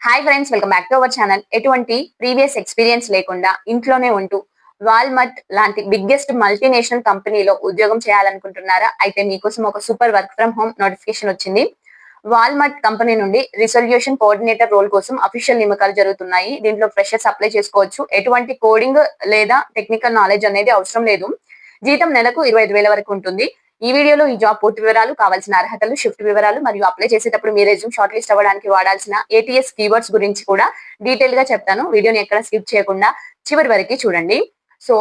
Hi friends, welcome back to our channel. ఎటువంటి previous experience లేకుండా ఇంట్లోనే ఉంటూ వాల్మార్ట్ లాంటి బిగ్గెస్ట్ మల్టీనేషనల్ కంపెనీలో ఉద్యోగం చేయాలనుకుంటున్నారా? అయితే మీకోసం ఒక super work from home notification వచ్చింది. వాల్మార్ట్ కంపెనీ నుండి రిజల్యూషన్ కోఆర్డినేటర్ రోల్ కోసం అఫీషియల్ నియామకాలు జరుగుతున్నాయి. దీంట్లో ఫ్రెషర్స్ అప్లై చేసుకోవచ్చు. ఎటువంటి కోడింగ్ లేదా టెక్నికల్ నాలెడ్జ్ అనేది అవసరం లేదు. జీతం నెలకు 25,000 వరకు ఉంటుంది. ఈ వీడియోలో ఈ జాబ్ పూర్తి వివరాలు, కావాల్సిన అర్హతలు, షిఫ్ట్ వివరాలు మరియు అప్లై చేసేటప్పుడు మీ రెజ్యూమ్ షార్ట్ లిస్ట్ అవ్వడానికి వాడాల్సిన ATS కీవర్డ్స్ గురించి కూడా డీటెయిల్ గా చెప్తాను. వీడియోని ఎక్కడ స్కిప్ చేయకుండా చివరి వరకు చూడండి. సో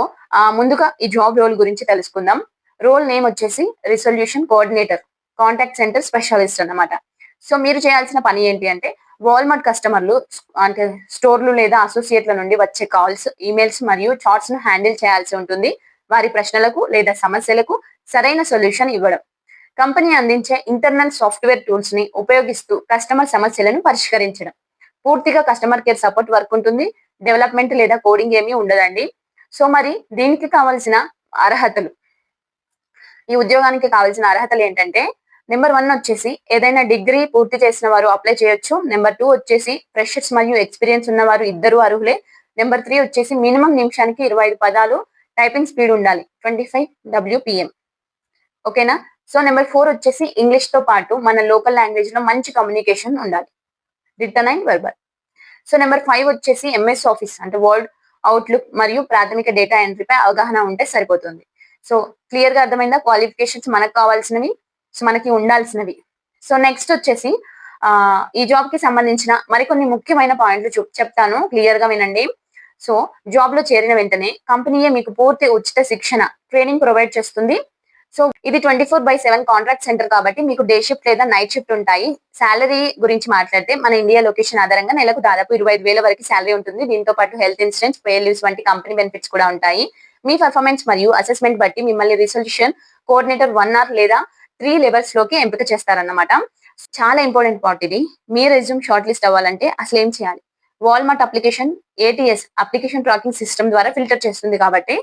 ముందుగా ఈ జాబ్ రోల్ గురించి తెలుసుకుందాం. రోల్ నేమ్ వచ్చేసి resolution coordinator, contact centre specialist అన్నమాట. సో మీరు చేయాల్సిన పని ఏంటి అంటే, వాల్మార్ట్ కస్టమర్లు అంటే స్టోర్లు లేదా అసోసియేట్ల నుండి వచ్చే కాల్స్, ఈమెయిల్స్ మరియు చాట్స్ ను హ్యాండిల్ చేయాల్సి ఉంటుంది. వారి ప్రశ్నలకు లేదా సమస్యలకు సరైన సొల్యూషన్ ఇవ్వడం. కంపెనీ అందించే ఇంటర్నల్ సాఫ్ట్వేర్ టూల్స్ ని ఉపయోగిస్తూ కస్టమర్ సమస్యలను పరిష్కరించడం. పూర్తిగా కస్టమర్ కేర్ సపోర్ట్ వర్క్ ఉంటుంది. డెవలప్మెంట్ లేదా కోడింగ్ ఏమీ ఉండదండి. సో మరి దీనికి కావాల్సిన అర్హతలు, ఈ ఉద్యోగానికి కావాల్సిన అర్హతలు ఏంటంటే, నెంబర్ 1 వచ్చేసి ఏదైనా డిగ్రీ పూర్తి చేసిన వారు అప్లై చేయొచ్చు. నెంబర్ 2 వచ్చేసి ఫ్రెషర్స్ మరియు ఎక్స్పీరియన్స్ ఉన్నవారు ఇద్దరు అర్హులే. నెంబర్ 3 వచ్చేసి మినిమం నిమిషానికి 25 పదాలు టైపింగ్ స్పీడ్ ఉండాలి, 25 WPM. ఓకేనా? సో నెంబర్ 4 వచ్చేసి ఇంగ్లీష్ తో పాటు మన లోకల్ లాంగ్వేజ్ లో మంచి కమ్యూనికేషన్ ఉండాలి, return and verbal. So number 5 వచ్చేసి MS ఆఫీస్ అంటే వర్డ్, అవుట్లుక్ మరియు ప్రాథమిక డేటా ఎంట్రీపై అవగాహన ఉంటే సరిపోతుంది. సో క్లియర్ గా అర్థమైందా? క్వాలిఫికేషన్స్ మనకు కావాల్సినవి, సో మనకి ఉండాల్సినవి. సో నెక్స్ట్ వచ్చేసి ఈ జాబ్ కి సంబంధించిన మరికొన్ని ముఖ్యమైన పాయింట్లు చెప్తాను, క్లియర్ గా వినండి. సో జాబ్ లో చేరిన వెంటనే కంపెనీయే మీకు పూర్తి ఉచిత శిక్షణ, ట్రైనింగ్ ప్రొవైడ్ చేస్తుంది. సో ఇది 24/7 కాంట్రాక్ట్ సెంటర్ కాబట్టి మీకు డే షిఫ్ట్ లేదా నైట్ షిఫ్ట్ ఉంటాయి. శాలరీ గురించి మాట్లాడితే మన ఇండియా లొకేషన్ ఆధారంగా నెలకు దాదాపు 25,000 వరకు శాలరీ ఉంటుంది. దీంతో పాటు హెల్త్ ఇన్సూరెన్స్, పే లీవ్స్ వంటి కంపెనీ బెనిఫిట్స్ కూడా ఉంటాయి. మీ పర్ఫార్మెన్స్ మరియు అసెస్మెంట్ బట్టి మిమ్మల్ని రిజల్యూషన్ కోఆర్డినేటర్ 1 ఆర్ లేదా 3 లెవెల్స్ లోకి ఎంపిక చేస్తారన్నమాట. చాలా ఇంపార్టెంట్ పార్ట్ ఇది. మీ రెజ్యూమ్ షార్ట్ లిస్ట్ అవ్వాలంటే అసలు ఏం చేయాలి? Walmart application ATS application tracking system ద్వారా ఫిల్టర్ చేస్తుంది కాబట్టి,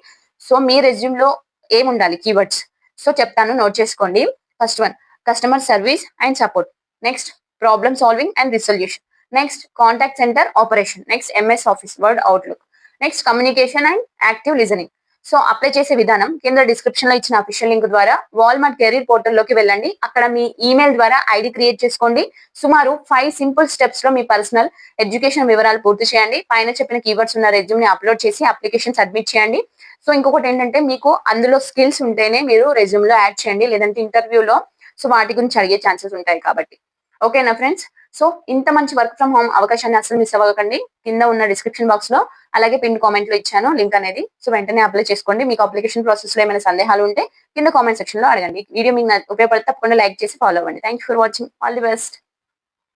సో మీ రెజ్యూమ్ లో ఏముండాలి కీవర్డ్స్, సో చెప్తాను, నోట్ చేసుకోండి. First 1 customer service and support, next problem solving and resolution, next contact centre operation, next MS office, word, outlook, next communication and active listening. So apply చేసే విధానం కింద description లో ఇచ్చిన official link ద్వారా Walmart career portal లోకి వెళ్ళండి. అక్కడ మీ email ద్వారా ID క్రియేట్ చేసుకోండి. సుమారు 5 సింపుల్ స్టెప్స్ లో మీ పర్సనల్ ఎడ్యుకేషన్ వివరాలు పూర్తి చేయండి. పైన చెప్పిన కీవర్డ్స్ ఉన్న రెజ్యూమ్ ని అప్లోడ్ చేసి అప్లికేషన్ సబ్మిట్ చేయండి. సో ఇంకొకటి ఏంటంటే, మీకు అందులో స్కిల్స్ ఉంటేనే మీరు రెజ్యూమ్ లో యాడ్ చేయండి, లేదంటే ఇంటర్వ్యూలో సో వాటి గురించి అడిగే ఛాన్సెస్ ఉంటాయి కాబట్టి. ఓకేనా ఫ్రెండ్స్? సో ఇంత మంచి వర్క్ ఫ్రమ్ హోమ్ అవకాశాన్ని అసలు మిస్ అవ్వకండి. కింద ఉన్న డిస్క్రిప్షన్ బాక్స్ లో అలాగే పిన్ కామెంట్ లో ఇచ్చాను లింక్ అనేది. సో వెంటనే అప్లై చేసుకోండి. మీకు అప్లికేషన్ ప్రాసెస్ లో ఏమైనా సందేహాలు ఉంటే కింద కామెంట్ సెక్షన్ లో అడగండి. వీడియో మీకు ఉపయోగపడితే తప్పకుండా లైక్ చేసి ఫాలో అవ్వండి. Thank you for watching. All the best.